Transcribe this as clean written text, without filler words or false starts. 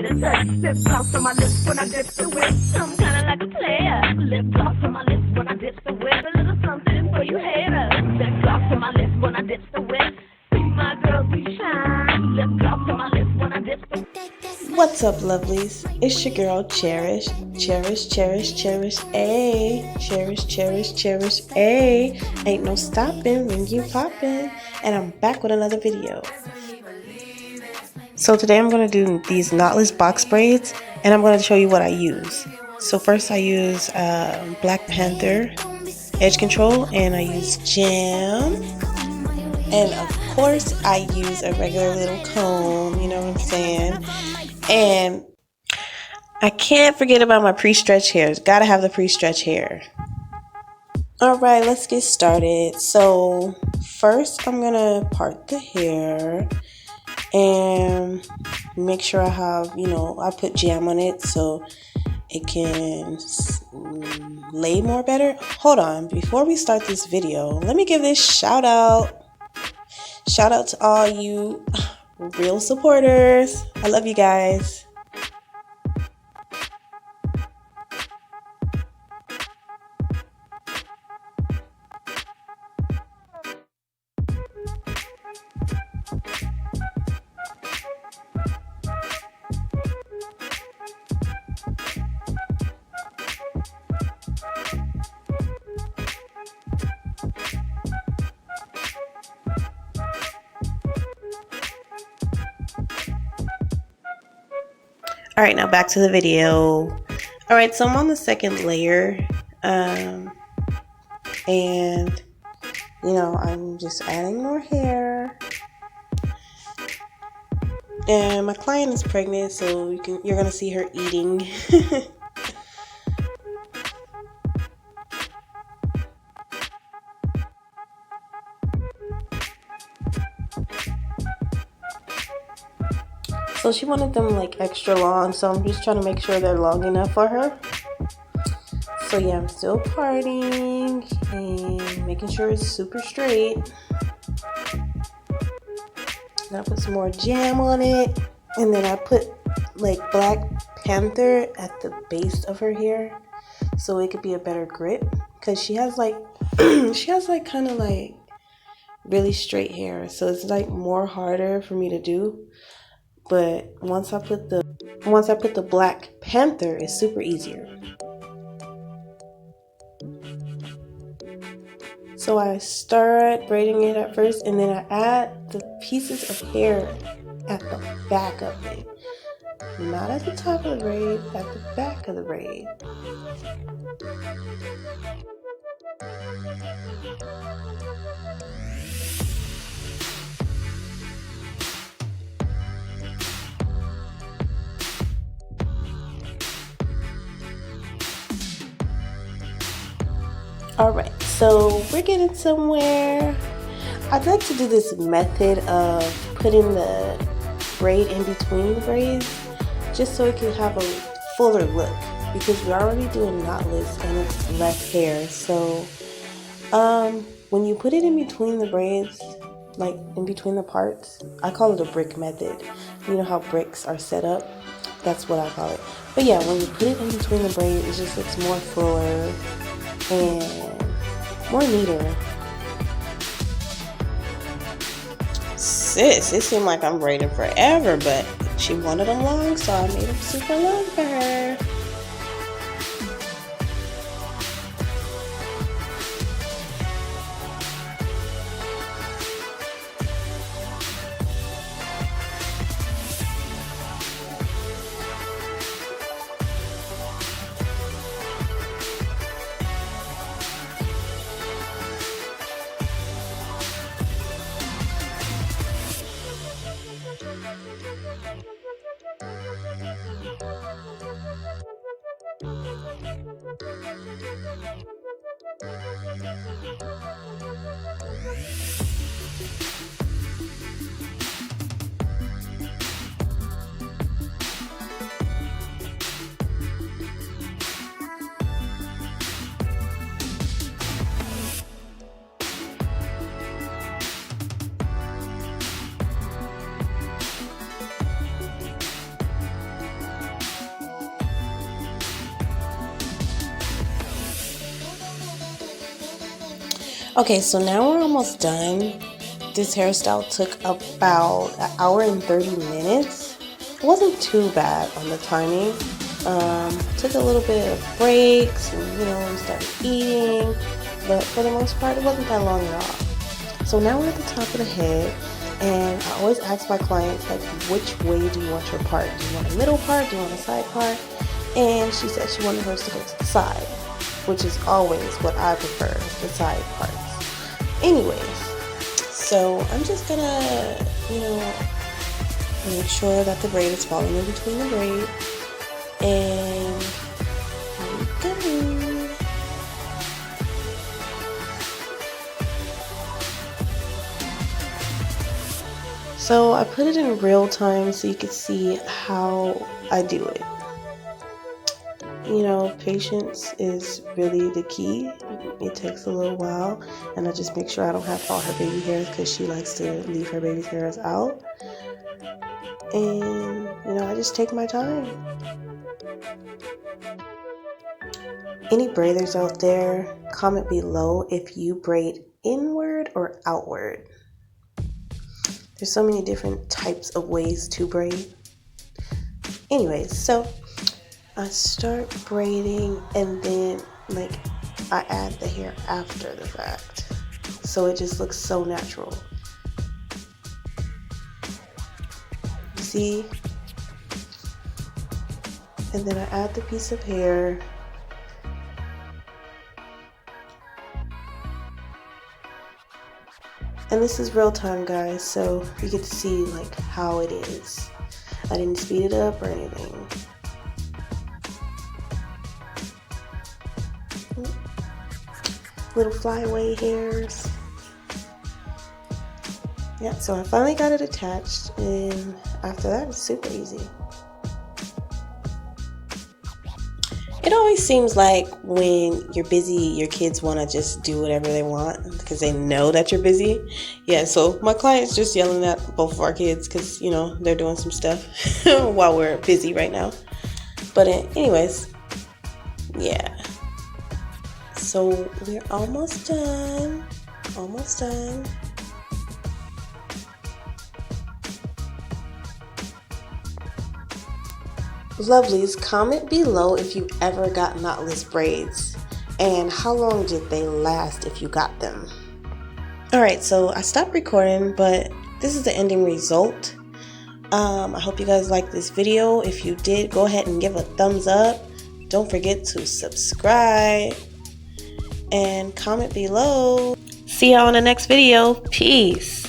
get a touch. Lip gloss on my lips when I dip the whip. I'm kinda like a player. Lip gloss on my lips when I dip the whip. A little something for you haters. Lip gloss on my lips when I dip the whip. See my girl be shine. Lip gloss on my lips when I dip the whip. What's up, lovelies? It's your girl, Cherish. Cherish, cherish, cherish, ayy. Cherish, cherish, cherish, ayy. Ain't no stopping when you poppin'. And I'm back with another video. So today I'm going to do these knotless box braids, and I'm going to show you what I use. So first I use Black Panther edge control, and I use jam. And of course I use a regular little comb, you know what I'm saying? And I can't forget about my pre-stretch hairs. Gotta have the pre-stretch hair. Alright, let's get started. So first I'm gonna part the hair and make sure I have, I put jam on it so it can lay more better. Hold on, before we start this video, let me give this shout out. Shout out to all you real supporters. I love you guys. Alright, now back to the video. Alright, so I'm on the second layer. And, I'm just adding more hair. And my client is pregnant, so you're going to see her eating. So she wanted them like extra long, so I'm just trying to make sure they're long enough for her. So yeah, I'm still parting and making sure it's super straight. Then I put some more jam on it, and then I put like Black Panther at the base of her hair so it could be a better grip, because she has like kind of like really straight hair, so it's like more harder for me to do. But once I put the Black Panther, it's super easier. So I start braiding it at first, and then I add the pieces of hair at the back of it. Not at the top of the braid, at the back of the braid. Alright, so we're getting somewhere. I'd like to do this method of putting the braid in between the braids, just so it can have a fuller look, because we're already doing knotless and it's less hair. So when you put it in between the braids, like in between the parts, I call it a brick method. You know how bricks are set up? That's what I call it. But yeah, when you put it in between the braids, it just looks more fuller and more neater. Sis, it seemed like I'm braiding forever, but she wanted them long, so I made them super long for her. Okay, so now we're almost done. This hairstyle took about an hour and 30 minutes. It wasn't too bad on the timing. Took a little bit of breaks and, we started eating, but for the most part, it wasn't that long at all. So now we're at the top of the head, and I always ask my clients, like, which way do you want your part? Do you want a middle part? Do you want a side part? And she said she wanted hers to go to the side, which is always what I prefer, the side parts. Anyways, so I'm just gonna, make sure that the braid is falling in between the braid. And here we go. So I put it in real time so you can see how I do it. Patience is really the key. It takes a little while, and I just make sure I don't have all her baby hairs because she likes to leave her baby hairs out. And, I just take my time. Any braiders out there, comment below if you braid inward or outward. There's so many different types of ways to braid. Anyways, so I start braiding, and then I add the hair after the fact, so it just looks so natural. You see? And then I add the piece of hair. And this is real time, guys, so you get to see how it is. I didn't speed it up or anything. Little flyaway hairs. Yeah, so I finally got it attached, and after that it's super easy. It always seems like when you're busy, your kids want to just do whatever they want because they know that you're busy. Yeah, so my client's just yelling at both of our kids because, they're doing some stuff while we're busy right now. But anyways, yeah. So we're almost done. Almost done. Lovelies, comment below if you ever got knotless braids and how long did they last if you got them. Alright, so I stopped recording, but this is the ending result. I hope you guys liked this video. If you did, go ahead and give a thumbs up. Don't forget to subscribe and comment below. See you on the next video. Peace.